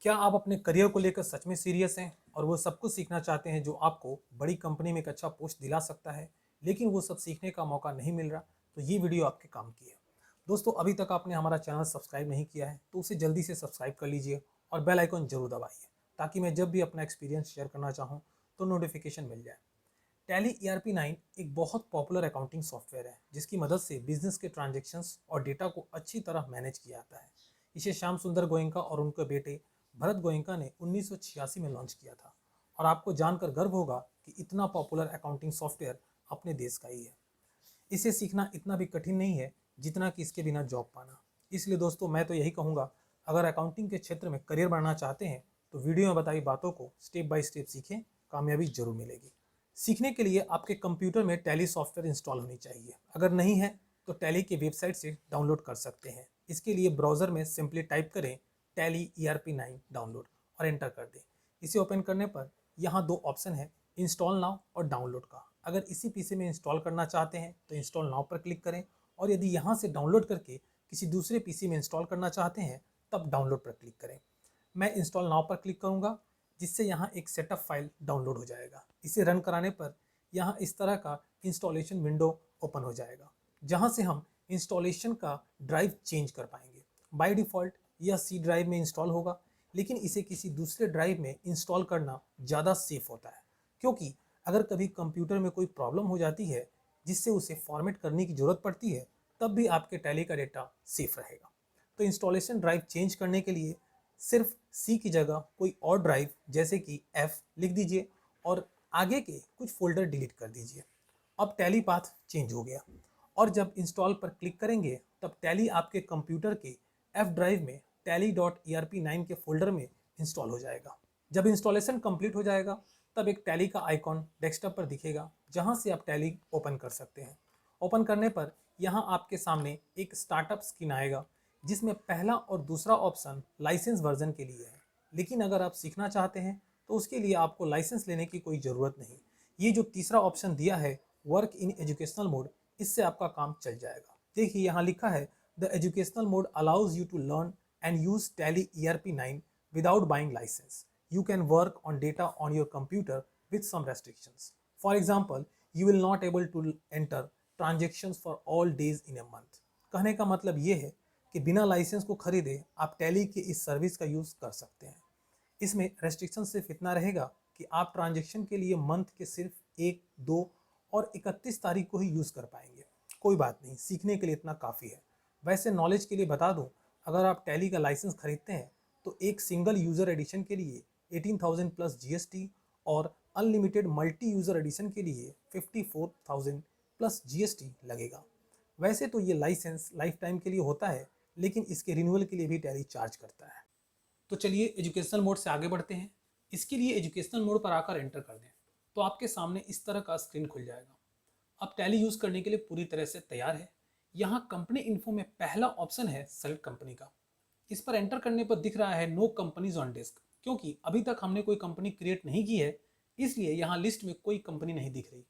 क्या आप अपने करियर को लेकर सच में सीरियस हैं और वो सब कुछ सीखना चाहते हैं जो आपको बड़ी कंपनी में एक अच्छा पोस्ट दिला सकता है, लेकिन वो सब सीखने का मौका नहीं मिल रहा? तो ये वीडियो आपके काम की है। दोस्तों, अभी तक आपने हमारा चैनल सब्सक्राइब नहीं किया है तो उसे जल्दी से सब्सक्राइब कर लीजिए और बेल आइकन जरूर दबाइए, ताकि मैं जब भी अपना एक्सपीरियंस शेयर करना चाहूँ तो नोटिफिकेशन मिल जाए। टैली ERP9 एक बहुत पॉपुलर अकाउंटिंग सॉफ्टवेयर है जिसकी मदद से बिजनेस के ट्रांजैक्शंस और डेटा को अच्छी तरह मैनेज किया जाता है। इसे श्याम सुंदर गोयनका और उनके बेटे भरत गोयनका ने 1986 में लॉन्च किया था और आपको जानकर गर्व होगा कि इतना पॉपुलर अकाउंटिंग सॉफ्टवेयर अपने देश का ही है। इसे सीखना इतना भी कठिन नहीं है जितना कि इसके बिना जॉब पाना। इसलिए दोस्तों, मैं तो यही कहूँगा, अगर अकाउंटिंग के क्षेत्र में करियर बनाना चाहते हैं तो वीडियो में बताई बातों को स्टेप बाय स्टेप सीखें, कामयाबी जरूर मिलेगी। सीखने के लिए आपके कंप्यूटर में टैली सॉफ्टवेयर इंस्टॉल होनी चाहिए। अगर नहीं है तो टैली की वेबसाइट से डाउनलोड कर सकते हैं। इसके लिए ब्राउज़र में सिंपली टाइप करें टैली ERP9 डाउनलोड और एंटर कर दें। इसे ओपन करने पर यहाँ दो ऑप्शन है, इंस्टॉल नाउ और डाउनलोड का। अगर इसी पीसी में इंस्टॉल करना चाहते हैं तो इंस्टॉल नाउ पर क्लिक करें, और यदि यहाँ से डाउनलोड करके किसी दूसरे पीसी में इंस्टॉल करना चाहते हैं तब डाउनलोड पर क्लिक करें। मैं इंस्टॉल नाउ पर क्लिक करूँगा, जिससे यहाँ एक सेटअप फाइल डाउनलोड हो जाएगा। इसे रन कराने पर यहाँ इस तरह का इंस्टॉलेशन विंडो ओपन हो जाएगा, जहाँ से हम इंस्टॉलेशन का ड्राइव चेंज कर पाएंगे। बाय डिफ़ॉल्ट यह C ड्राइव में इंस्टॉल होगा, लेकिन इसे किसी दूसरे ड्राइव में इंस्टॉल करना ज़्यादा सेफ होता है, क्योंकि अगर कभी कंप्यूटर में कोई प्रॉब्लम हो जाती है जिससे उसे फॉर्मेट करने की ज़रूरत पड़ती है, तब भी आपके टैली का डेटा सेफ रहेगा। तो इंस्टॉलेशन ड्राइव चेंज करने के लिए सिर्फ C की जगह कोई और ड्राइव जैसे कि F लिख दीजिए और आगे के कुछ फोल्डर डिलीट कर दीजिए। अब टैली पाथ चेंज हो गया, और जब इंस्टॉल पर क्लिक करेंगे तब टैली आपके कंप्यूटर के F ड्राइव में tally.erp9 के फोल्डर में इंस्टॉल हो जाएगा। जब इंस्टॉलेशन कंप्लीट हो जाएगा तब एक टैली का आइकॉन डेस्कटॉप पर दिखेगा, जहां से आप टैली ओपन कर सकते हैं। ओपन करने पर यहां आपके सामने एक स्टार्टअप स्क्रीन आएगा, जिसमें पहला और दूसरा ऑप्शन लाइसेंस वर्जन के लिए है, लेकिन अगर आप सीखना चाहते हैं तो उसके लिए आपको लाइसेंस लेने की कोई ज़रूरत नहीं। ये जो तीसरा ऑप्शन दिया है, वर्क इन एजुकेशनल मोड, इससे आपका काम चल जाएगा। देखिए यहाँ लिखा है, the educational mode allows you to learn and use Tally ERP9 without buying license. You can work on data on your computer with some restrictions. For example, you will not able to enter transactions for all days in a month. कहने का मतलब ये है कि बिना licence को खरीदे आप टैली की इस सर्विस का यूज़ कर सकते हैं। इसमें रेस्ट्रिक्शन सिर्फ इतना रहेगा कि आप ट्रांजेक्शन के लिए मंथ के सिर्फ 1, 2 और 31 तारीख को ही यूज़ कर पाएंगे। कोई बात नहीं, सीखने के लिए इतना काफ़ी है। वैसे नॉलेज के लिए बता दूं, अगर आप टैली का लाइसेंस खरीदते हैं तो एक सिंगल यूज़र एडिशन के लिए 18,000 प्लस GST और अनलिमिटेड मल्टी यूज़र एडिशन के लिए 54,000 प्लस GST लगेगा। वैसे तो ये लाइसेंस लाइफ टाइम के लिए होता है, लेकिन इसके रिन्यूअल के लिए भी टैली चार्ज करता है। तो चलिए एजुकेशनल मोड से आगे बढ़ते हैं। इसके लिए एजुकेशनल मोड पर आकर एंटर कर दें तो आपके सामने इस तरह का स्क्रीन खुल जाएगा। अब टैली यूज़ करने के लिए पूरी तरह से तैयार है। यहाँ कंपनी इन्फो में पहला ऑप्शन है सेलेक्ट कंपनी का। इस पर एंटर करने पर दिख रहा है नो कंपनीज ऑन डिस्क, क्योंकि अभी तक हमने कोई कंपनी क्रिएट नहीं की है, इसलिए यहाँ लिस्ट में कोई कंपनी नहीं दिख रही।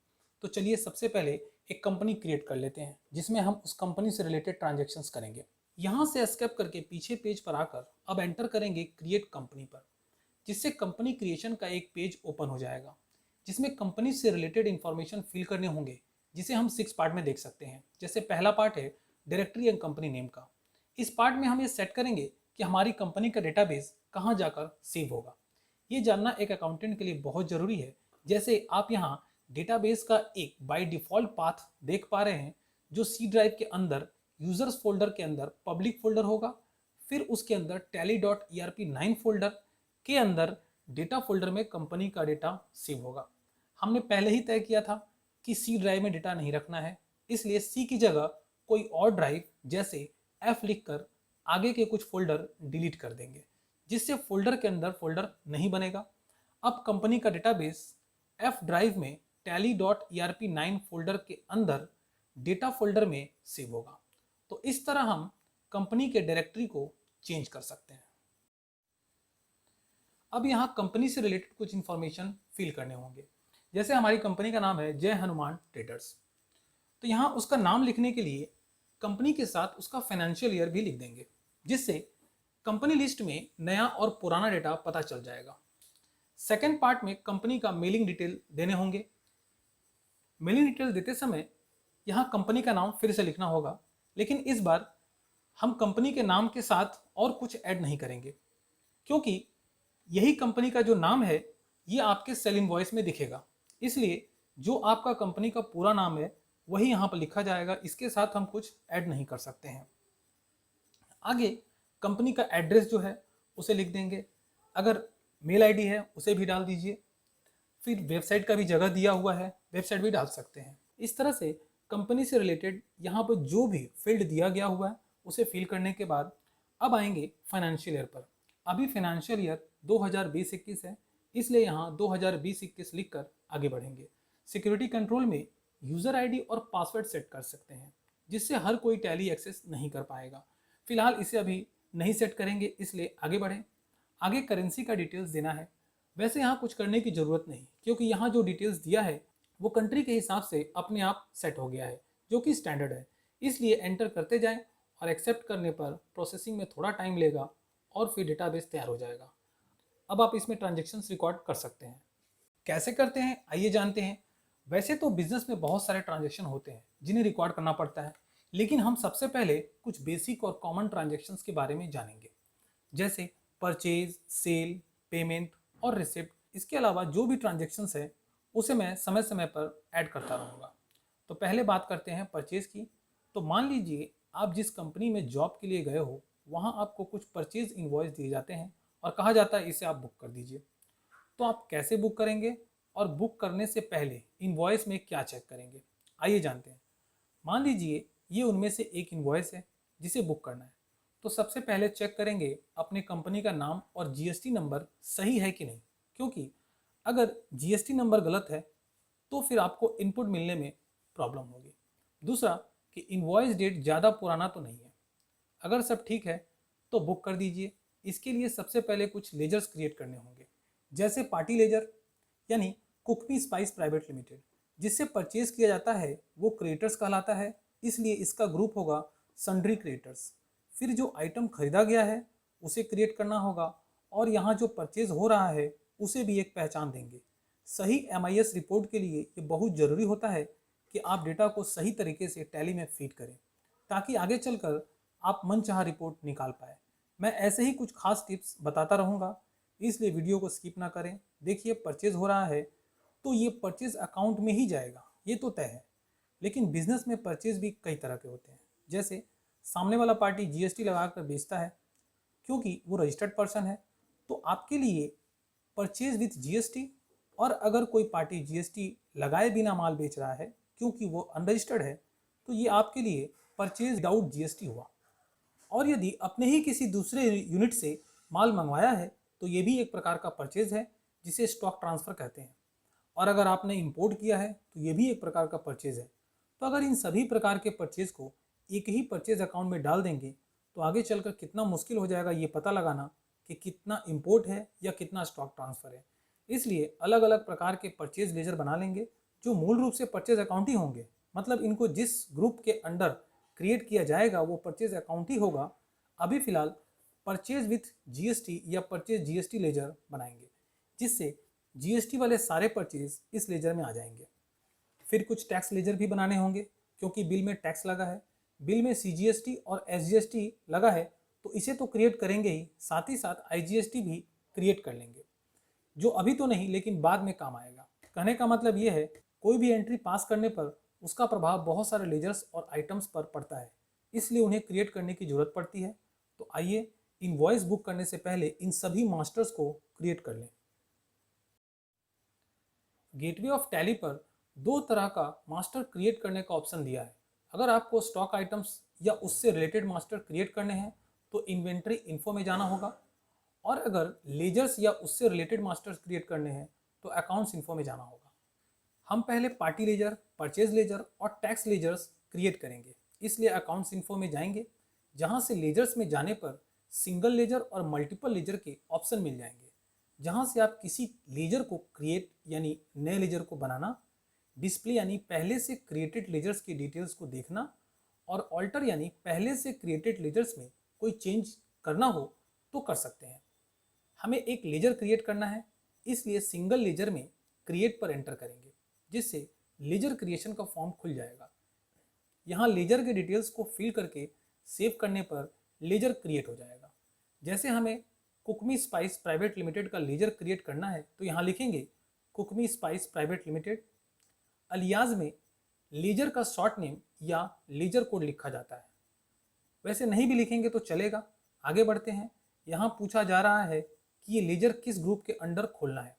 तो चलिए सबसे पहले एक कंपनी क्रिएट कर लेते हैं जिसमें हम उस कंपनी से रिलेटेड ट्रांजेक्शन्स करेंगे। यहाँ से एस्केप करके पीछे पेज पर आकर अब एंटर करेंगे क्रिएट कंपनी पर, जिससे कंपनी क्रिएशन का एक पेज ओपन हो जाएगा, जिसमें कंपनी से रिलेटेड इंफॉर्मेशन फिल करने होंगे, जिसे हम 6 पार्ट में देख सकते हैं। जैसे पहला पार्ट है डायरेक्टरी एंड कंपनी नेम का। इस पार्ट में हम ये सेट करेंगे कि हमारी कंपनी का डेटाबेस कहाँ जाकर सेव होगा। ये जानना एक अकाउंटेंट के लिए बहुत ज़रूरी है। जैसे आप यहाँ डेटाबेस का एक बाय डिफ़ॉल्ट पाथ देख पा रहे हैं, जो C ड्राइव के अंदर यूजर्स फोल्डर के अंदर पब्लिक फोल्डर होगा, फिर उसके अंदर tally.erp9 फोल्डर के अंदर डेटा फोल्डर में कंपनी का डेटा सेव होगा। हमने पहले ही तय किया था कि C ड्राइव में डेटा नहीं रखना है, इसलिए C की जगह कोई और ड्राइव जैसे F लिखकर आगे के कुछ फोल्डर डिलीट कर देंगे, जिससे फोल्डर के अंदर फोल्डर नहीं बनेगा। अब कंपनी का डेटाबेस F ड्राइव में tally.erp9 फोल्डर के अंदर डेटा फोल्डर में सेव होगा। तो इस तरह हम कंपनी के डायरेक्टरी को चेंज कर सकते हैं। अब यहाँ कंपनी से रिलेटेड कुछ इंफॉर्मेशन फिल करने होंगे। जैसे हमारी कंपनी का नाम है जय हनुमान ट्रेडर्स, तो यहाँ उसका नाम लिखने के लिए कंपनी के साथ उसका फाइनेंशियल ईयर भी लिख देंगे, जिससे कंपनी लिस्ट में नया और पुराना डेटा पता चल जाएगा। सेकेंड पार्ट में कंपनी का मेलिंग डिटेल देने होंगे। मेलिंग डिटेल देते समय यहाँ कंपनी का नाम फिर से लिखना होगा, लेकिन इस बार हम कंपनी के नाम के साथ और कुछ ऐड नहीं करेंगे, क्योंकि यही कंपनी का जो नाम है ये आपके सेल इनवॉइस में दिखेगा। इसलिए जो आपका कंपनी का पूरा नाम है वही यहाँ पर लिखा जाएगा, इसके साथ हम कुछ ऐड नहीं कर सकते हैं। आगे कंपनी का एड्रेस जो है उसे लिख देंगे, अगर मेल आईडी है उसे भी डाल दीजिए। फिर वेबसाइट का भी जगह दिया हुआ है, वेबसाइट भी डाल सकते हैं। इस तरह से कंपनी से रिलेटेड यहाँ पर जो भी फील्ड दिया गया हुआ है उसे फिल करने के बाद अब आएंगे फाइनेंशियल ईयर पर। अभी फाइनेंशियल ईयर 2020-21 है, इसलिए यहाँ 2020-21 लिखकर आगे बढ़ेंगे। सिक्योरिटी कंट्रोल में यूज़र आईडी और पासवर्ड सेट कर सकते हैं, जिससे हर कोई टैली एक्सेस नहीं कर पाएगा। फिलहाल इसे अभी नहीं सेट करेंगे, इसलिए आगे बढ़ें। आगे करेंसी का डिटेल्स देना है। वैसे यहाँ कुछ करने की ज़रूरत नहीं, क्योंकि यहाँ जो डिटेल्स दिया है वो कंट्री के हिसाब से अपने आप सेट हो गया है, जो कि स्टैंडर्ड है। इसलिए एंटर करते जाएं और एक्सेप्ट करने पर प्रोसेसिंग में थोड़ा टाइम लेगा और फिर डेटाबेस तैयार हो जाएगा। अब आप इसमें ट्रांजैक्शंस रिकॉर्ड कर सकते हैं। कैसे करते हैं आइए जानते हैं। वैसे तो बिजनेस में बहुत सारे ट्रांजैक्शन होते हैं जिन्हें रिकॉर्ड करना पड़ता है, लेकिन हम सबसे पहले कुछ बेसिक और कॉमन ट्रांजैक्शंस के बारे में जानेंगे, जैसे परचेज, सेल, पेमेंट और रिसिप्ट। इसके अलावा जो भी ट्रांजैक्शंस है उसे मैं समय समय पर ऐड करता रहूँगा। तो पहले बात करते हैं परचेज की। तो मान लीजिए आप जिस कंपनी में जॉब के लिए गए हो वहाँ आपको कुछ परचेज इनवॉइस दिए जाते हैं और कहा जाता है इसे आप बुक कर दीजिए। तो आप कैसे बुक करेंगे और बुक करने से पहले इनवॉइस में क्या चेक करेंगे, आइए जानते हैं। मान लीजिए ये उनमें से एक इनवॉइस है जिसे बुक करना है। तो सबसे पहले चेक करेंगे अपने कंपनी का नाम और जीएसटी नंबर सही है कि नहीं, क्योंकि अगर जीएसटी नंबर गलत है तो फिर आपको इनपुट मिलने में प्रॉब्लम होगी। दूसरा कि इनवॉइस डेट ज़्यादा पुराना तो नहीं है। अगर सब ठीक है तो बुक कर दीजिए। इसके लिए सबसे पहले कुछ लेजर्स क्रिएट करने होंगे, जैसे पार्टी लेजर यानी कुकमी स्पाइस प्राइवेट लिमिटेड। जिससे परचेज किया जाता है वो क्रिएटर्स कहलाता है, इसलिए इसका ग्रुप होगा सन्ड्री क्रिएटर्स। फिर जो आइटम खरीदा गया है उसे क्रिएट करना होगा और यहाँ जो परचेज हो रहा है उसे भी एक पहचान देंगे। सही MIS रिपोर्ट के लिए ये बहुत ज़रूरी होता है कि आप डेटा को सही तरीके से टैली में फीड करें, ताकि आगे चलकर आप मनचाहा रिपोर्ट निकाल पाए। मैं ऐसे ही कुछ खास टिप्स बताता रहूँगा, इसलिए वीडियो को स्किप ना करें। देखिए परचेज हो रहा है तो ये परचेज अकाउंट में ही जाएगा, ये तो तय है। लेकिन बिजनेस में परचेज भी कई तरह के होते हैं, जैसे सामने वाला पार्टी GST लगाकर बेचता है क्योंकि वो रजिस्टर्ड पर्सन है, तो आपके लिए परचेज विथ GST। और अगर कोई पार्टी GST लगाए बिना माल बेच रहा है क्योंकि वो अनरजिस्टर्ड है, तो ये आपके लिए परचेज विदाउट GST हुआ। और यदि अपने ही किसी दूसरे यूनिट से माल मंगवाया है तो ये भी एक प्रकार का परचेज है, जिसे स्टॉक ट्रांसफ़र कहते हैं। और अगर आपने इंपोर्ट किया है तो ये भी एक प्रकार का परचेज है। तो अगर इन सभी प्रकार के परचेज को एक ही परचेज अकाउंट में डाल देंगे तो आगे चलकर कितना मुश्किल हो जाएगा ये पता लगाना कि कितना इंपोर्ट है या कितना स्टॉक ट्रांसफ़र है। इसलिए अलग अलग प्रकार के परचेज लेजर बना लेंगे जो मूल रूप से परचेज अकाउंट ही होंगे। मतलब इनको जिस ग्रुप के अंडर क्रिएट किया जाएगा वो परचेज अकाउंट ही होगा। अभी फ़िलहाल परचेज विथ GST या परचेज GST लेजर बनाएंगे, जिससे GST वाले सारे परचेज इस लेजर में आ जाएंगे। फिर कुछ टैक्स लेजर भी बनाने होंगे, क्योंकि बिल में टैक्स लगा है। बिल में CGST और SGST लगा है तो इसे तो क्रिएट करेंगे ही, साथ ही साथ IGST भी क्रिएट कर लेंगे, जो अभी तो नहीं लेकिन बाद में काम आएगा। कहने का मतलब ये है कोई भी एंट्री पास करने पर उसका प्रभाव बहुत सारे लेजर्स और आइटम्स पर पड़ता है, इसलिए उन्हें क्रिएट करने की ज़रूरत पड़ती है। तो आइए इनवॉइस बुक करने से पहले इन सभी मास्टर्स को क्रिएट कर लें। गेटवे ऑफ टैली पर दो तरह का मास्टर क्रिएट करने का ऑप्शन दिया है। अगर आपको स्टॉक आइटम्स या उससे रिलेटेड मास्टर क्रिएट करने हैं तो इन्वेंट्री इन्फो में जाना होगा, और अगर लेजर्स या उससे रिलेटेड मास्टर्स क्रिएट करने हैं तो अकाउंट्स इन्फो में जाना होगा। हम पहले पार्टी लेजर, परचेज लेजर और टैक्स लेजर्स क्रिएट करेंगे, इसलिए अकाउंट्स इन्फो में जाएंगे, जहां से लेजर्स में जाने पर सिंगल लेजर और मल्टीपल लेजर के ऑप्शन मिल जाएंगे, जहां से आप किसी लेजर को क्रिएट यानी नए लेजर को बनाना, डिस्प्ले यानी पहले से क्रिएटेड लेजर्स की डिटेल्स को देखना, और ऑल्टर यानी पहले से क्रिएटेड लेजर्स में कोई चेंज करना हो तो कर सकते हैं। हमें एक लेजर क्रिएट करना है, इसलिए सिंगल लेजर में क्रिएट पर एंटर करेंगे, जिससे लेजर क्रिएशन का फॉर्म खुल जाएगा। यहाँ लेजर के डिटेल्स को फिल करके सेव करने पर लेजर क्रिएट हो जाएगा। जैसे हमें कुकमी स्पाइस प्राइवेट लिमिटेड का लेजर क्रिएट करना है तो यहाँ लिखेंगे कुकमी स्पाइस प्राइवेट लिमिटेड। अलियास में लेजर का शॉर्ट नेम या लेजर कोड लिखा जाता है, वैसे नहीं भी लिखेंगे तो चलेगा। आगे बढ़ते हैं। यहाँ पूछा जा रहा है कि ये लेजर किस ग्रुप के अंडर खोलना है,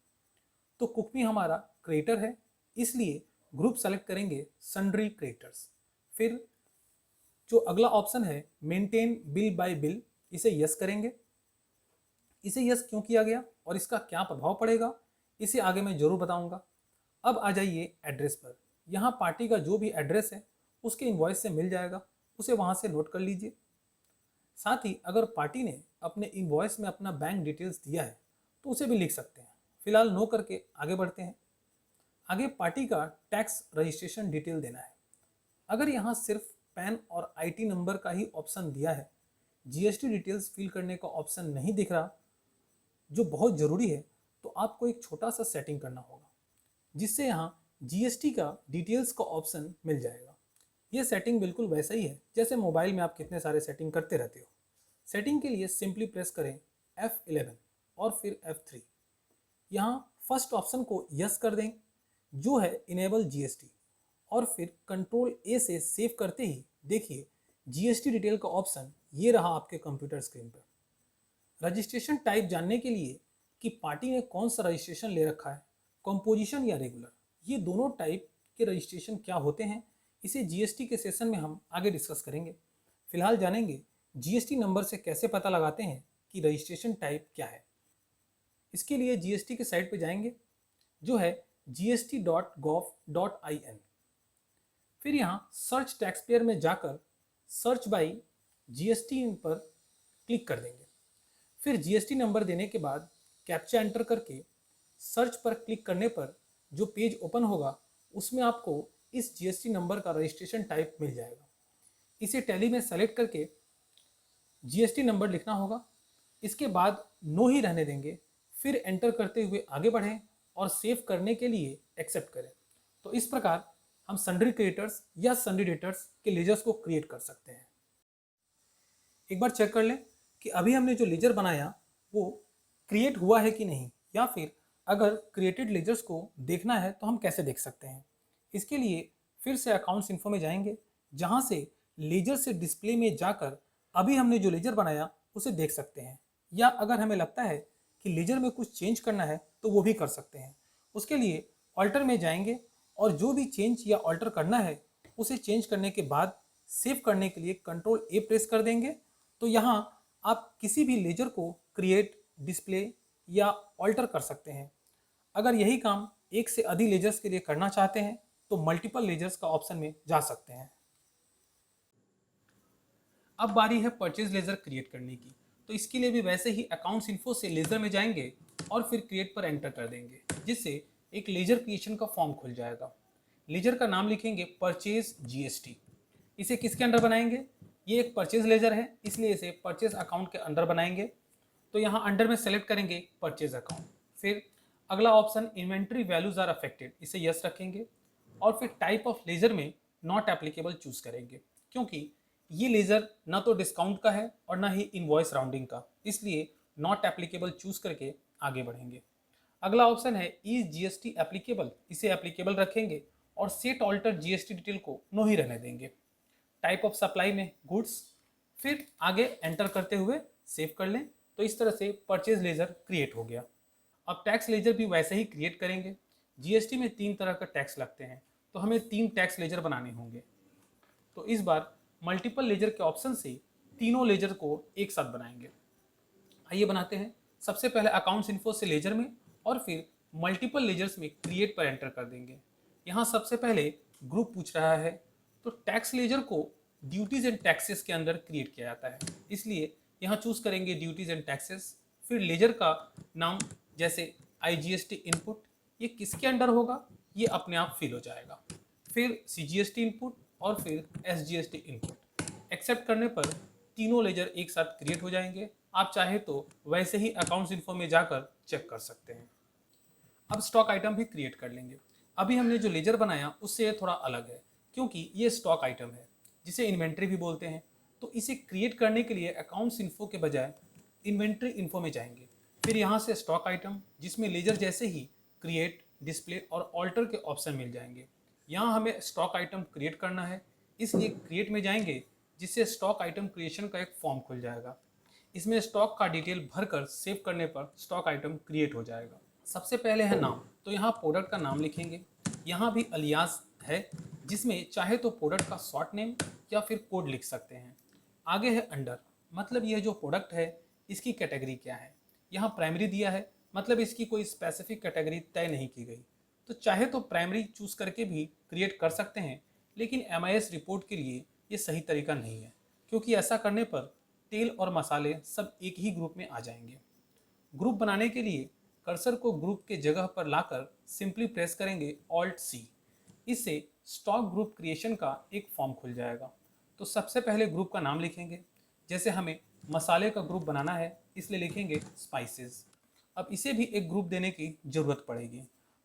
तो कुकमी हमारा क्रिएटर है, इसलिए ग्रुप सेलेक्ट करेंगे सन्ड्री क्रिएटर्स। फिर जो अगला ऑप्शन है मेंटेन बिल बाय बिल, इसे यस करेंगे। इसे यस क्यों किया गया और इसका क्या प्रभाव पड़ेगा, इसे आगे मैं जरूर बताऊंगा। अब आ जाइए एड्रेस पर। यहाँ पार्टी का जो भी एड्रेस है उसके इनवॉइस से मिल जाएगा, उसे वहाँ से नोट कर लीजिए। साथ ही अगर पार्टी ने अपने इनवॉइस में अपना बैंक डिटेल्स दिया है तो उसे भी लिख सकते हैं। फिलहाल नो करके आगे बढ़ते हैं। आगे पार्टी का टैक्स रजिस्ट्रेशन डिटेल देना है। अगर यहाँ सिर्फ पैन और आईटी नंबर का ही ऑप्शन दिया है, जीएसटी डिटेल्स फिल करने का ऑप्शन नहीं दिख रहा, जो बहुत ज़रूरी है, तो आपको एक छोटा सा सेटिंग करना होगा, जिससे यहाँ जीएसटी का डिटेल्स का ऑप्शन मिल जाएगा। ये सेटिंग बिल्कुल वैसा ही है जैसे मोबाइल में आप कितने सारे सेटिंग करते रहते हो। सेटिंग के लिए सिंपली प्रेस करें F11 और फिर F3। यहाँ फर्स्ट ऑप्शन को यस कर दें, जो है इनेबल जीएसटी, और फिर कंट्रोल A से सेव करते ही देखिए जीएसटी डिटेल का ऑप्शन ये रहा आपके कंप्यूटर स्क्रीन पर। रजिस्ट्रेशन टाइप जानने के लिए कि पार्टी ने कौन सा रजिस्ट्रेशन ले रखा है, कंपोजिशन या रेगुलर, ये दोनों टाइप के रजिस्ट्रेशन क्या होते हैं, इसे जीएसटी के सेशन में हम आगे डिस्कस करेंगे। फिलहाल जानेंगे जीएसटी नंबर से कैसे पता लगाते हैं कि रजिस्ट्रेशन टाइप क्या है। इसके लिए जीएसटी के साइट पर जाएंगे, जो है gst.gov.in। फिर यहाँ सर्च टैक्स पेयर में जाकर सर्च बाई जीएसटी पर क्लिक कर देंगे। फिर जीएसटी नंबर देने के बाद कैप्चा एंटर करके सर्च पर क्लिक करने पर जो पेज ओपन होगा उसमें आपको इस जीएसटी नंबर का रजिस्ट्रेशन टाइप मिल जाएगा। इसे टैली में सेलेक्ट करके जीएसटी नंबर लिखना होगा। इसके बाद नो ही रहने देंगे, फिर एंटर करते हुए आगे बढ़ें और सेव करने के लिए एक्सेप्ट करें। तो इस प्रकार हम सन्ड्री क्रिएटर्स या सन्ड्री डेटर्स के लेजर्स को क्रिएट कर सकते हैं। एक बार चेक कर लें कि अभी हमने जो लेजर बनाया वो क्रिएट हुआ है कि नहीं, या फिर अगर क्रिएटेड लेजर्स को देखना है तो हम कैसे देख सकते हैं। इसके लिए फिर से अकाउंट्स इन्फो में जाएंगे, जहां से लेजर से डिस्प्ले में जाकर अभी हमने जो लेजर बनाया उसे देख सकते हैं, या अगर हमें लगता है कि लेजर में कुछ चेंज करना है तो वो भी कर सकते हैं। उसके लिए ऑल्टर में जाएंगे और जो भी चेंज या ऑल्टर करना है उसे चेंज करने के बाद सेव करने के लिए कंट्रोल A प्रेस कर देंगे। तो यहाँ आप किसी भी लेजर को क्रिएट, डिस्प्ले या ऑल्टर कर सकते हैं। अगर यही काम एक से अधिक लेजर्स के लिए करना चाहते हैं तो मल्टीपल लेजर्स का ऑप्शन में जा सकते हैं। अब बारी है परचेज लेजर क्रिएट करने की, तो इसके लिए भी वैसे ही अकाउंट्स इन्फो से लेजर में जाएंगे और फिर क्रिएट पर एंटर कर देंगे, जिससे एक लेजर क्रिएशन का फॉर्म खुल जाएगा। लेजर का नाम लिखेंगे परचेज जीएसटी। इसे किसके अंडर बनाएंगे, ये एक परचेज लेजर है इसलिए इसे परचेज अकाउंट के अंडर बनाएंगे। तो यहाँ अंडर में सेलेक्ट करेंगे परचेज अकाउंट। फिर अगला option inventory values are affected, इसे यस रखेंगे और फिर टाइप ऑफ लेजर में नॉट एप्लीकेबल चूज करेंगे, क्योंकि ये लेजर ना तो डिस्काउंट का है और ना ही इनवॉइस राउंडिंग का, इसलिए नॉट एप्लीकेबल चूज करके आगे बढ़ेंगे। अगला ऑप्शन है इज जीएसटी एप्लीकेबल, इसे एप्लीकेबल रखेंगे और सेट ऑल्टर जीएसटी डिटेल को नो ही रहने देंगे। टाइप ऑफ सप्लाई में गुड्स, फिर आगे एंटर करते हुए सेव कर लें। तो इस तरह से परचेज लेजर क्रिएट हो गया। अब टैक्स लेजर भी वैसे ही क्रिएट करेंगे। जीएसटी में 3 तरह का टैक्स लगते हैं, तो हमें 3 टैक्स लेजर बनाने होंगे। तो इस बार मल्टीपल लेजर के ऑप्शन से तीनों लेजर को एक साथ बनाएंगे। आइए बनाते हैं। सबसे पहले अकाउंट्स इन्फो से लेजर में और फिर मल्टीपल लेजर्स में क्रिएट पर एंटर कर देंगे। यहाँ सबसे पहले ग्रुप पूछ रहा है, तो टैक्स लेजर को ड्यूटीज एंड टैक्सेस के अंदर क्रिएट किया जाता है, इसलिए यहाँ चूज करेंगे ड्यूटीज एंड टैक्सेस। फिर लेजर का नाम जैसे आईजीएसटी इनपुट, ये किसके अंडर होगा ये अपने आप फिल हो जाएगा। फिर सीजीएसटी इनपुट और फिर एसजीएसटी इनपुट। एक्सेप्ट करने पर तीनों लेजर एक साथ क्रिएट हो जाएंगे आप चाहे तो वैसे ही अकाउंट्स इन्फो में जाकर चेक कर सकते हैं। अब स्टॉक आइटम भी क्रिएट कर लेंगे। अभी हमने जो लेजर बनाया उससे ये थोड़ा अलग है, क्योंकि ये स्टॉक आइटम है जिसे इन्वेंट्री भी बोलते हैं। तो इसे क्रिएट करने के लिए अकाउंट्स इन्फो के बजाय इन्वेंट्री इन्फो में जाएंगे। फिर यहाँ से स्टॉक आइटम, जिसमें लेजर जैसे ही क्रिएट, डिस्प्ले और ऑल्टर के ऑप्शन मिल जाएंगे। यहाँ हमें स्टॉक आइटम क्रिएट करना है, इसलिए क्रिएट में जाएंगे, जिससे स्टॉक आइटम क्रिएशन का एक फॉर्म खुल जाएगा। इसमें स्टॉक का डिटेल भरकर सेव करने पर स्टॉक आइटम क्रिएट हो जाएगा। सबसे पहले है नाम, तो यहाँ प्रोडक्ट का नाम लिखेंगे। यहाँ भी अलियास है, जिसमें चाहे तो प्रोडक्ट का शॉर्ट नेम या फिर कोड लिख सकते हैं। आगे है अंडर, मतलब यह जो प्रोडक्ट है इसकी कैटेगरी क्या है। यहाँ प्राइमरी दिया है, मतलब इसकी कोई स्पेसिफिक कैटेगरी तय नहीं की गई। तो चाहे तो प्राइमरी चूज करके भी क्रिएट कर सकते हैं, लेकिन MIS रिपोर्ट के लिए ये सही तरीका नहीं है, क्योंकि ऐसा करने पर तेल और मसाले सब एक ही ग्रुप में आ जाएंगे। ग्रुप बनाने के लिए कर्सर को ग्रुप के जगह पर लाकर सिंपली प्रेस करेंगे Alt+C। इससे स्टॉक ग्रुप क्रिएशन का एक फॉर्म खुल जाएगा। तो सबसे पहले ग्रुप का नाम लिखेंगे, जैसे हमें मसाले का ग्रुप बनाना है इसलिए लिखेंगे स्पाइसेस। अब इसे भी एक ग्रुप देने की ज़रूरत पड़ेगी,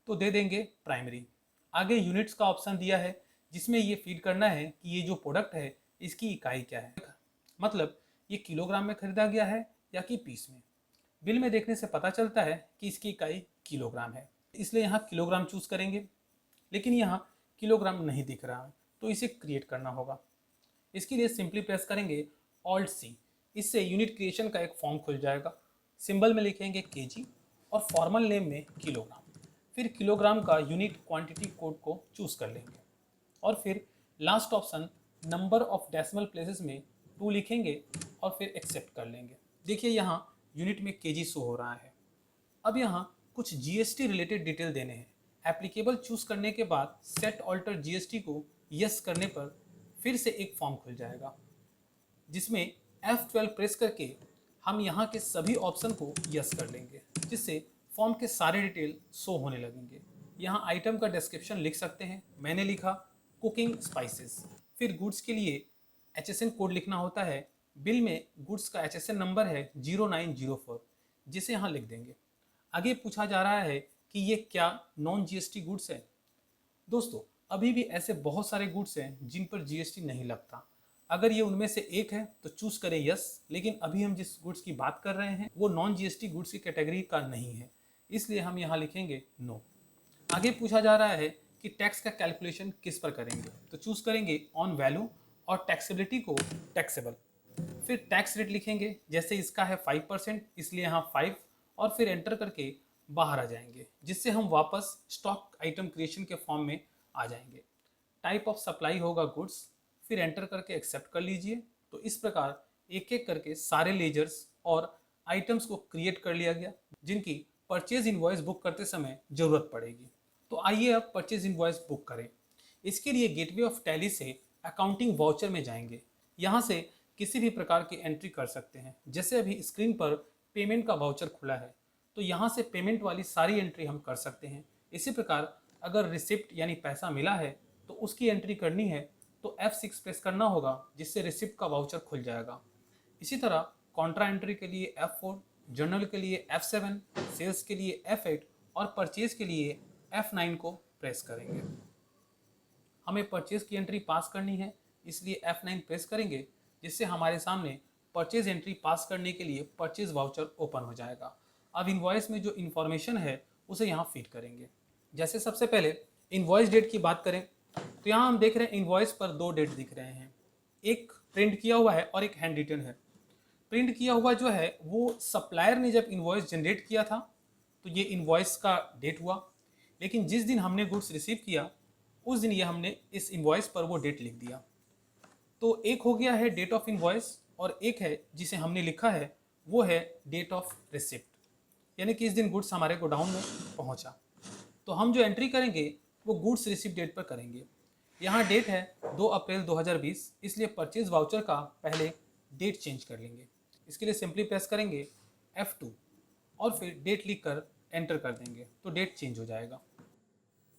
तो दे देंगे प्राइमरी। आगे यूनिट्स का ऑप्शन दिया है, जिसमें ये फीड करना है कि ये जो प्रोडक्ट है इसकी इकाई क्या है, मतलब ये किलोग्राम में खरीदा गया है या कि पीस में। बिल में देखने से पता चलता है कि इसकी इकाई किलोग्राम है, इसलिए यहाँ किलोग्राम चूज करेंगे, लेकिन यहाँ किलोग्राम नहीं दिख रहा है, तो इसे क्रिएट करना होगा। इसके लिए सिंपली प्रेस करेंगे Alt+C। इससे यूनिट क्रिएशन का एक फॉर्म खुल जाएगा। सिंबल में लिखेंगे kg और फॉर्मल नेम में किलोग्राम। फिर किलोग्राम का यूनिट क्वांटिटी कोड को चूज कर लेंगे और फिर last option number of decimal places में 2 लिखेंगे और फिर एक्सेप्ट कर लेंगे। देखिए यहाँ यूनिट में kg शो हो रहा है। अब यहाँ कुछ GST रिलेटेड डिटेल देने हैं। एप्लीकेबल चूज करने के बाद सेट ऑल्टर GST को यस करने पर फिर से एक फॉर्म खुल जाएगा, जिसमें F12 प्रेस करके हम यहाँ के सभी ऑप्शन को यस कर लेंगे, जिससे फॉर्म के सारे डिटेल शो होने लगेंगे। यहाँ आइटम का डिस्क्रिप्शन लिख सकते हैं, मैंने लिखा कुकिंग स्पाइसेस। फिर गुड्स के लिए HSN कोड लिखना होता है। बिल में गुड्स का HSN नंबर है 0904, जिसे यहाँ लिख देंगे। आगे पूछा जा रहा है कि ये क्या नॉन GST गुड्स है। दोस्तों, अभी भी ऐसे बहुत सारे गुड्स हैं जिन पर GST नहीं लगता। अगर ये उनमें से एक है तो चूज करें यस, लेकिन अभी हम जिस गुड्स की बात कर रहे हैं वो नॉन GST गुड्स की कैटेगरी का नहीं है, इसलिए हम यहाँ लिखेंगे नो। आगे पूछा जा रहा है कि टैक्स का कैलकुलेशन किस पर करेंगे, तो चूज करेंगे ऑन वैल्यू और टैक्सेबिलिटी को टैक्सेबल। फिर टैक्स रेट लिखेंगे, जैसे इसका है 5%, इसलिए यहाँ 5 और फिर एंटर करके बाहर आ जाएंगे, जिससे हम वापस स्टॉक आइटम क्रिएशन के फॉर्म में आ जाएंगे। टाइप ऑफ सप्लाई होगा गुड्स, फिर एंटर करके एक्सेप्ट कर लीजिए। तो इस प्रकार एक एक करके सारे लेजर्स और आइटम्स को क्रिएट कर लिया गया, जिनकी परचेज इनवॉइस बुक करते समय जरूरत पड़ेगी। तो आइए अब परचेज इनवॉइस बुक करें। इसके लिए गेटवे ऑफ टैली से अकाउंटिंग वाउचर में जाएंगे। यहाँ से किसी भी प्रकार की एंट्री कर सकते हैं, जैसे अभी स्क्रीन पर पेमेंट का वाउचर खुला है, तो यहाँ से पेमेंट वाली सारी एंट्री हम कर सकते हैं। इसी प्रकार अगर रिसिप्ट यानी पैसा मिला है तो उसकी एंट्री करनी है तो F6 प्रेस करना होगा, जिससे रिसिप्ट का वाउचर खुल जाएगा। इसी तरह कॉन्ट्रा एंट्री के लिए F4, जर्नल के लिए F7, सेल्स के लिए F8 और परचेज के लिए F9 को प्रेस करेंगे। हमें परचेज की एंट्री पास करनी है, इसलिए F9 प्रेस करेंगे, जिससे हमारे सामने परचेज एंट्री पास करने के लिए परचेज वाउचर ओपन हो जाएगा। अब इनवॉइस में जो इन्फॉर्मेशन है उसे यहाँ फीड करेंगे। जैसे सबसे पहले इनवॉइस डेट की बात करें तो यहाँ हम देख रहे हैं इनवॉइस पर 2 डेट दिख रहे हैं, एक प्रिंट किया हुआ है और एक हैंड रिटन है। प्रिंट किया हुआ जो है वो सप्लायर ने जब इनवॉइस जनरेट किया था तो ये इनवॉइस का डेट हुआ, लेकिन जिस दिन हमने गुड्स रिसीव किया उस दिन ये हमने इस इनवॉइस पर वो डेट लिख दिया। तो एक हो गया है डेट ऑफ इनवॉइस और एक है जिसे हमने लिखा है वो है डेट ऑफ रिसिप्ट, यानी कि इस दिन गुड्स हमारे गोडाउन में पहुंचा। तो हम जो एंट्री करेंगे वो गुड्स रिसिप्ट डेट पर करेंगे। यहाँ डेट है 2 अप्रैल 2020, इसलिए परचेज वाउचर का पहले डेट चेंज कर लेंगे। इसके लिए सिंपली प्रेस करेंगे F2 और फिर डेट लिख कर एंटर कर देंगे, तो डेट चेंज हो जाएगा।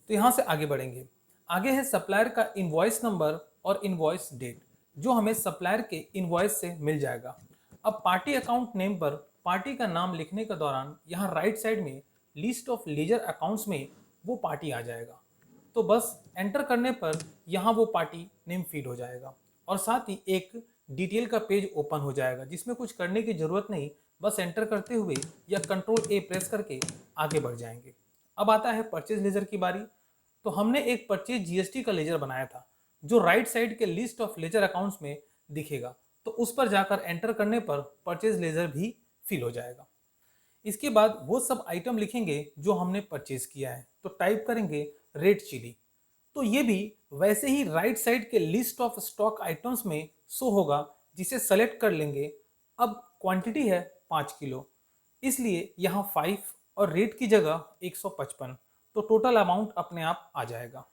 तो यहाँ से आगे बढ़ेंगे। आगे है सप्लायर का इनवॉइस नंबर और इनवॉइस डेट, जो हमें सप्लायर के इनवॉइस से मिल जाएगा। अब पार्टी अकाउंट नेम पर पार्टी का नाम लिखने के दौरान यहाँ राइट साइड में लिस्ट ऑफ लेजर अकाउंट्स में वो पार्टी आ जाएगा। तो बस एंटर करने पर यहाँ वो पार्टी नेम फीड हो जाएगा और साथ ही एक डिटेल का पेज ओपन हो जाएगा जिसमें कुछ करने की ज़रूरत नहीं, बस एंटर करते हुए या कंट्रोल ए प्रेस करके आगे बढ़ जाएंगे। अब आता है परचेज लेजर की बारी। तो हमने एक परचेज जीएसटी का लेजर बनाया था जो राइट साइड के लिस्ट ऑफ लेजर अकाउंट्स में दिखेगा। तो उस पर जाकर एंटर करने पर परचेज लेजर भी फिल हो जाएगा। इसके बाद वो सब आइटम लिखेंगे जो हमने परचेज किया है। तो टाइप करेंगे रेड चिली। तो ये भी वैसे ही राइट साइड के लिस्ट ऑफ स्टॉक आइटम्स में शो होगा, जिसे सेलेक्ट कर लेंगे। अब क्वांटिटी है 5 किलो, इसलिए यहाँ 5 और रेट की जगह 155, तो टोटल अमाउंट अपने आप आ जाएगा।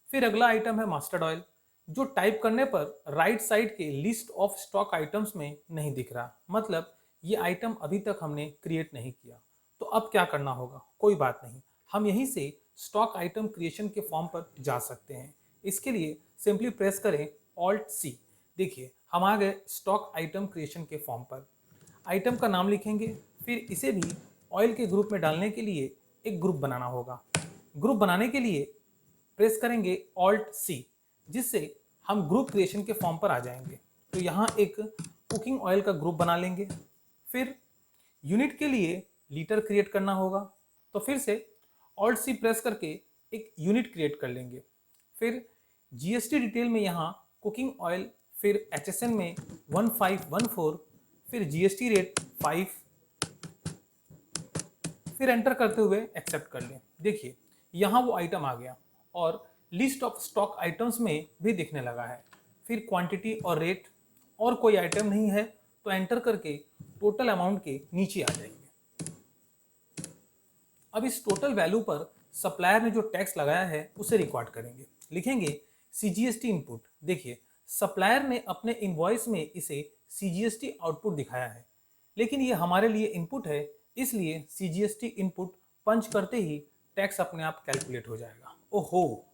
फिर अगला आइटम है मस्टर्ड ऑयल, जो टाइप करने पर राइट साइड के लिस्ट ऑफ स्टॉक आइटम्स में नहीं दिख रहा, मतलब ये आइटम अभी तक हमने क्रिएट नहीं किया। तो अब क्या करना होगा? कोई बात नहीं, हम यहीं से स्टॉक आइटम क्रिएशन के फॉर्म पर जा सकते हैं। इसके लिए सिंपली प्रेस करें ऑल्ट सी। देखिए हम आ गए स्टॉक आइटम क्रिएशन के फॉर्म पर। आइटम का नाम लिखेंगे, फिर इसे भी ऑयल के ग्रुप में डालने के लिए एक ग्रुप बनाना होगा। ग्रुप बनाने के लिए प्रेस करेंगे ऑल्ट सी, जिससे हम ग्रुप क्रिएशन के फॉर्म पर आ जाएंगे। तो यहाँ एक कुकिंग ऑयल का ग्रुप बना लेंगे। फिर यूनिट के लिए लीटर क्रिएट करना होगा, तो फिर से ऑल्ट सी प्रेस करके एक यूनिट क्रिएट कर लेंगे। फिर जीएसटी डिटेल में यहाँ कुकिंग ऑयल, फिर एचएसएन में 1514, फिर जीएसटी रेट 5, फिर एंटर करते हुए एक्सेप्ट कर लें। देखिए यहाँ वो आइटम आ गया और लिस्ट ऑफ स्टॉक आइटम्स में भी दिखने लगा है। फिर क्वांटिटी और रेट, और कोई आइटम नहीं है, तो एंटर करके टोटल अमाउंट के नीचे आ जाएंगे। अब इस टोटल वैल्यू पर सप्लायर ने जो टैक्स लगाया है उसे रिकॉर्ड करेंगे। लिखेंगे सीजीएसटी इनपुट। देखिए सप्लायर ने अपने इनवॉइस में इसे सीजीएसटी आउटपुट दिखाया है, लेकिन ये हमारे लिए इनपुट है, इसलिए सीजीएसटी इनपुट पंच करते ही टैक्स अपने आप कैलकुलेट हो जाएगा। ओहो,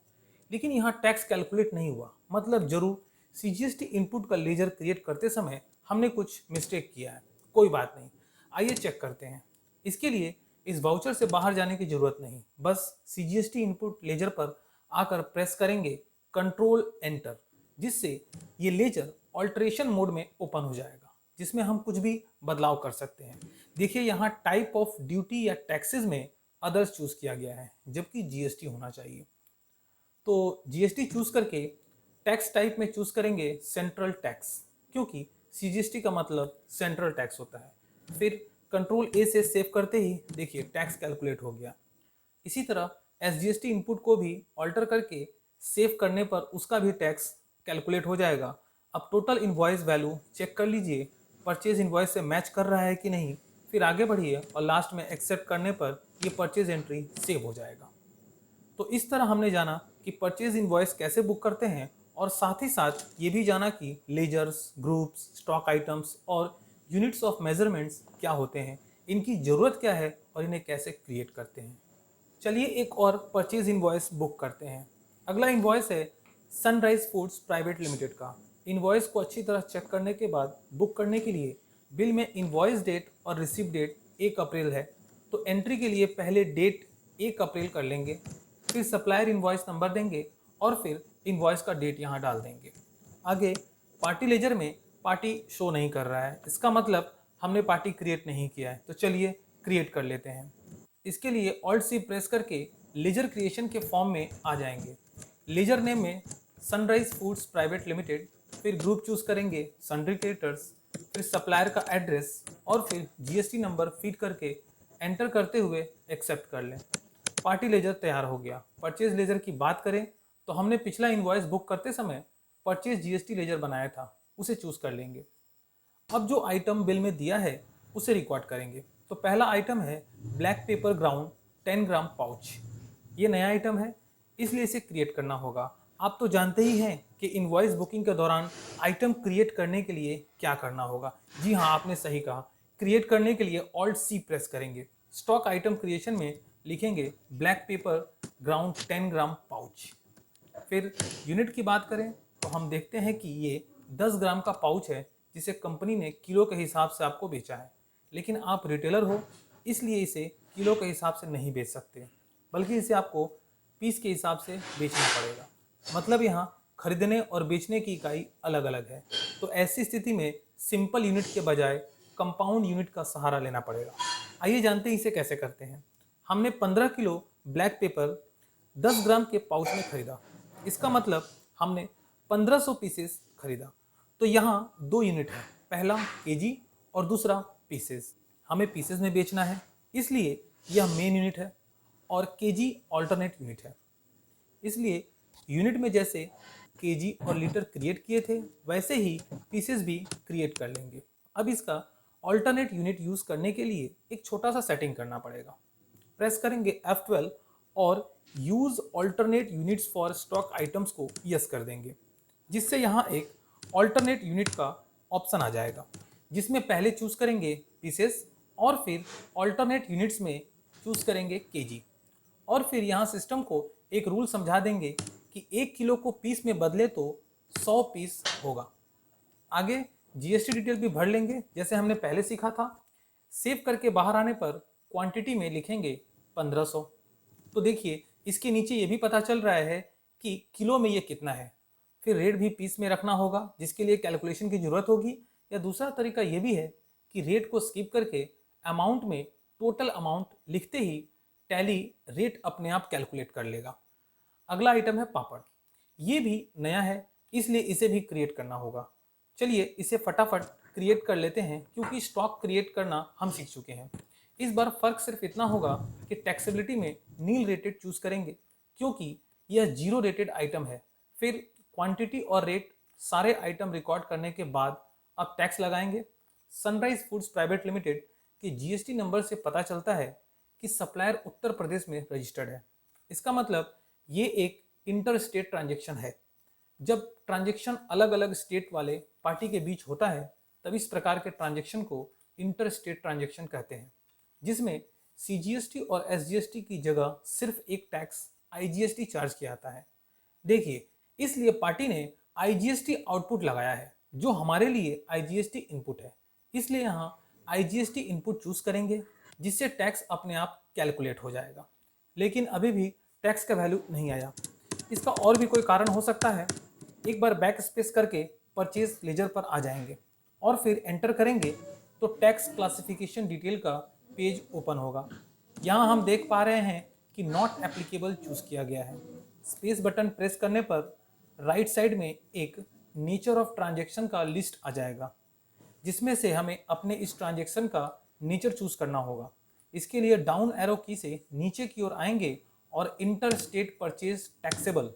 लेकिन यहाँ टैक्स कैलकुलेट नहीं हुआ, मतलब जरूर सीजीएसटी इनपुट का लेजर क्रिएट करते समय हमने कुछ मिस्टेक किया है। कोई बात नहीं, आइए चेक करते हैं। इसके लिए इस वाउचर से बाहर जाने की जरूरत नहीं, बस सीजीएसटी इनपुट लेजर पर आकर प्रेस करेंगे कंट्रोल एंटर, जिससे ये लेजर ऑल्टरेशन मोड में ओपन हो जाएगा, जिसमें हम कुछ भी बदलाव कर सकते हैं। देखिए यहाँ टाइप ऑफ ड्यूटी या टैक्सेस में अदर्स चूज किया गया है, जबकि जीएसटी होना चाहिए। तो जीएसटी चूज करके टैक्स टाइप में चूज करेंगे सेंट्रल टैक्स, क्योंकि सीजीएसटी का मतलब सेंट्रल टैक्स होता है। फिर कंट्रोल ए से सेव करते ही देखिए टैक्स कैलकुलेट हो गया। इसी तरह एसजीएसटी इनपुट को भी ऑल्टर करके सेव करने पर उसका भी टैक्स कैलकुलेट हो जाएगा। अब टोटल इनवॉइस वैल्यू चेक कर लीजिए, परचेज इनवॉइस से मैच कर रहा है कि नहीं। फिर आगे बढ़िए और लास्ट में एक्सेप्ट करने पर ये परचेज एंट्री सेव हो जाएगा। तो इस तरह हमने जाना कि परचेज इनवॉइस कैसे बुक करते हैं, और साथ ही साथ ये भी जाना कि लेजर्स, ग्रुप्स, स्टॉक आइटम्स और यूनिट्स ऑफ मेजरमेंट्स क्या होते हैं, इनकी ज़रूरत क्या है और इन्हें कैसे क्रिएट करते हैं। चलिए एक और परचेज इनवॉइस बुक करते हैं। अगला इनवॉइस है सनराइज फूड्स प्राइवेट लिमिटेड का। इनवॉइस को अच्छी तरह चेक करने के बाद बुक करने के लिए बिल में इनवॉइस डेट और रिसीव डेट 1 अप्रैल है, तो एंट्री के लिए पहले डेट 1 अप्रैल कर लेंगे। फिर सप्लायर इनवॉइस नंबर देंगे और फिर इनवॉइस का डेट यहाँ डाल देंगे। आगे पार्टी लेजर में पार्टी शो नहीं कर रहा है, इसका मतलब हमने पार्टी क्रिएट नहीं किया है। तो चलिए क्रिएट कर लेते हैं। इसके लिए ऑल्ट सी प्रेस करके लेजर क्रिएशन के फॉर्म में आ जाएंगे। लेजर नेम में सनराइज फूड्स प्राइवेट लिमिटेड, फिर ग्रुप चूज करेंगे सनरी क्रिएटर्स, फिर सप्लायर का एड्रेस और फिर जीएसटी नंबर फीड करके एंटर करते हुए एक्सेप्ट कर लें। पार्टी लेजर तैयार हो गया। परचेज लेजर की बात करें तो हमने पिछला इनवॉइस बुक करते समय परचेज जीएसटी लेजर बनाया था, उसे चूज कर लेंगे। अब जो आइटम बिल में दिया है उसे रिकॉर्ड करेंगे। तो पहला आइटम है ब्लैक पेपर ग्राउंड 10 ग्राम पाउच। ये नया आइटम है, इसलिए इसे क्रिएट करना होगा। आप तो जानते ही हैं कि इनवॉइस बुकिंग के दौरान आइटम क्रिएट करने के लिए क्या करना होगा। जी हाँ, आपने सही कहा, क्रिएट करने के लिए ऑल्ट सी प्रेस करेंगे। स्टॉक आइटम क्रिएशन में लिखेंगे ब्लैक पेपर ग्राउंड 10 ग्राम पाउच। फिर यूनिट की बात करें तो हम देखते हैं कि ये 10 ग्राम का पाउच है, जिसे कंपनी ने किलो के हिसाब से आपको बेचा है, लेकिन आप रिटेलर हो इसलिए इसे किलो के हिसाब से नहीं बेच सकते, बल्कि इसे आपको पीस के हिसाब से बेचना पड़ेगा। मतलब यहाँ खरीदने और बेचने की इकाई अलग अलग है। तो ऐसी स्थिति में सिंपल यूनिट के बजाय कंपाउंड यूनिट का सहारा लेना पड़ेगा। आइए जानते हैं इसे कैसे करते हैं। हमने 15 किलो ब्लैक पेपर 10 ग्राम के पाउच में खरीदा। इसका मतलब हमने 1500 पीसेस खरीदा। तो यहाँ 2 यूनिट है, पहला केजी और दूसरा पीसेस। हमें पीसेस में बेचना है, इसलिए यह मेन यूनिट है और केजी ऑल्टरनेट यूनिट है। इसलिए यूनिट में जैसे केजी और लीटर क्रिएट किए थे, वैसे ही पीसेस भी क्रिएट कर लेंगे। अब इसका ऑल्टरनेट यूनिट यूज़ करने के लिए एक छोटा सा सेटिंग करना पड़ेगा। प्रेस करेंगे F12 और use alternate units for stock items को यस कर देंगे, जिससे यहाँ एक ऑल्टरनेट यूनिट का ऑप्शन आ जाएगा, जिसमें पहले चूज़ करेंगे पीसेस और फिर ऑल्टरनेट यूनिट्स में चूज़ करेंगे केजी। और फिर यहाँ सिस्टम को एक रूल समझा देंगे कि 1 किलो को पीस में बदले तो 100 पीस होगा। आगे जीएसटी डिटेल भी भर लेंगे जैसे हमने पहले सीखा था। सेव करके बाहर आने पर क्वांटिटी में लिखेंगे 1500। तो देखिए इसके नीचे ये भी पता चल रहा है कि किलो में ये कितना है। फिर रेट भी पीस में रखना होगा, जिसके लिए कैलकुलेशन की ज़रूरत होगी। या दूसरा तरीका ये भी है कि रेट को स्किप करके अमाउंट में टोटल अमाउंट लिखते ही टैली रेट अपने आप कैलकुलेट कर लेगा। अगला आइटम है पापड़। ये भी नया है, इसलिए इसे भी क्रिएट करना होगा। चलिए इसे फटाफट क्रिएट कर लेते हैं, क्योंकि स्टॉक क्रिएट करना हम सीख चुके हैं। इस बार फर्क सिर्फ इतना होगा कि टैक्सेबिलिटी में नील रेटेड चूज करेंगे, क्योंकि यह 0 रेटेड आइटम है। फिर क्वांटिटी और रेट सारे आइटम रिकॉर्ड करने के बाद अब टैक्स लगाएंगे। सनराइज फूड्स प्राइवेट लिमिटेड के जीएसटी नंबर से पता चलता है कि सप्लायर उत्तर प्रदेश में रजिस्टर्ड है। इसका मतलब ये एक इंटर स्टेट ट्रांजेक्शन है। जब ट्रांजेक्शन अलग अलग स्टेट वाले पार्टी के बीच होता है, तब इस प्रकार के ट्रांजेक्शन को इंटर स्टेट ट्रांजेक्शन कहते हैं, जिसमें सीजीएसटी और एसजीएसटी की जगह सिर्फ एक टैक्स आईजीएसटी चार्ज किया जाता है। देखिए, इसलिए पार्टी ने आईजीएसटी आउटपुट लगाया है, जो हमारे लिए आईजीएसटी इनपुट है। इसलिए यहाँ आईजीएसटी इनपुट चूज करेंगे, जिससे टैक्स अपने आप कैलकुलेट हो जाएगा। लेकिन अभी भी टैक्स का वैल्यू नहीं आया। इसका और भी कोई कारण हो सकता है। एक बार बैक स्पेस करके परचेज लेजर पर आ जाएंगे और फिर एंटर करेंगे तो टैक्स क्लासिफिकेशन डिटेल का पेज ओपन होगा। यहाँ हम देख पा रहे हैं कि नॉट एप्लीकेबल चूज किया गया है। स्पेस बटन प्रेस करने पर राइट साइड में एक नेचर ऑफ ट्रांजेक्शन का लिस्ट आ जाएगा, जिसमें से हमें अपने इस ट्रांजेक्शन का नेचर चूज करना होगा। इसके लिए डाउन एरो की से नीचे की ओर आएंगे और इंटर स्टेट परचेज टैक्सेबल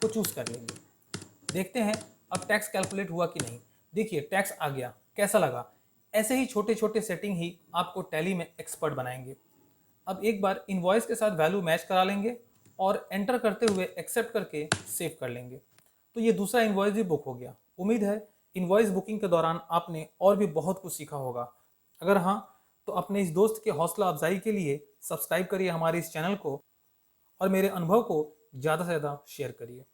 को चूज कर लेंगे। देखते हैं अब टैक्स कैलकुलेट हुआ कि नहीं। देखिए टैक्स आ गया। कैसा लगा? ऐसे ही छोटे छोटे सेटिंग ही आपको टैली में एक्सपर्ट बनाएंगे। अब एक बार इनवॉइस के साथ वैल्यू मैच करा लेंगे और एंटर करते हुए एक्सेप्ट करके सेव कर लेंगे। तो ये दूसरा इनवॉइस भी बुक हो गया। उम्मीद है इनवॉइस बुकिंग के दौरान आपने और भी बहुत कुछ सीखा होगा। अगर हाँ, तो अपने इस दोस्त के हौसला अफजाई के लिए सब्सक्राइब करिए हमारे इस चैनल को और मेरे अनुभव को ज़्यादा से ज़्यादा शेयर करिए।